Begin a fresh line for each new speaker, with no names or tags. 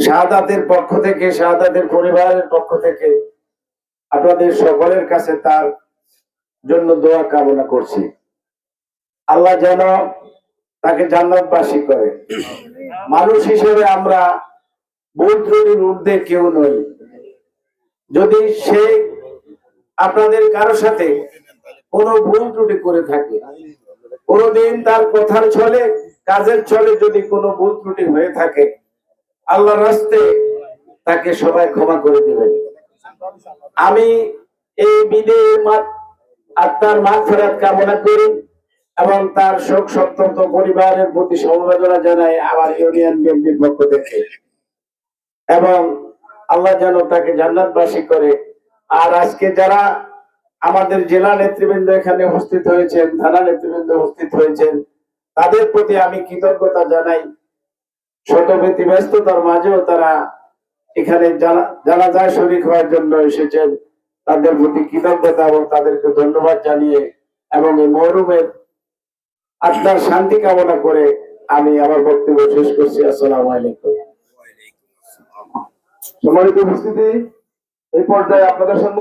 শাহাদাতের পক্ষ থেকে, শাহাদাতের পরিবারের পক্ষ থেকে আপনাদের সকলের কাছে তার জন্য দোয়া কামনা করছি। আল্লাহ যেন তাকে জান্নাতবাসী করে। মানুষ হিসেবে আমরা ভুল ত্রুটির ঊর্ধ্বে কেউ নই। যদি সে আপনাদের কারো সাথে কোনো ভুল ত্রুটি করে থাকে, কোনদিন তার কথার ছলে, কাজের ছলে যদি কোনো ভুল ত্রুটি হয়ে থাকে, আল্লাহর রাস্তে তাকে সবাই ক্ষমা করে দিবেন। আমি এই বিদায়ে আত্মার মাগফিরাত কামনা করি এবং তার শোক সন্তপ্ত পরিবারের প্রতি সমবেদনা জানাই আমার ইউনিয়ন বিএনপির পক্ষ থেকে, এবং আল্লাহ যেন তাকে জান্নাতবাসী করে। আর আজকে যারা আমাদের জেলা নেতৃবৃন্দ এখানে উপস্থিত হয়েছেন, থানা নেতৃবৃন্দ উপস্থিত হয়েছেন, তাদের প্রতি আমি কৃতজ্ঞতা জানাই। শত ব্যস্ততার মাঝেও তারা এখানে জানাজায় শরীক হওয়ার জন্য এসেছেন। তাদের প্রতি কৃতজ্ঞতা এবং তাদেরকে ধন্যবাদ জানিয়ে এবং এই মহরুমের আত্মার শান্তি কামনা করে আমি আমার বক্তব্য শেষ করছি। আসসালামু আলাইকুম।
সম্মানিত উপস্থিতি, এই পর্যায়ে আপনাদের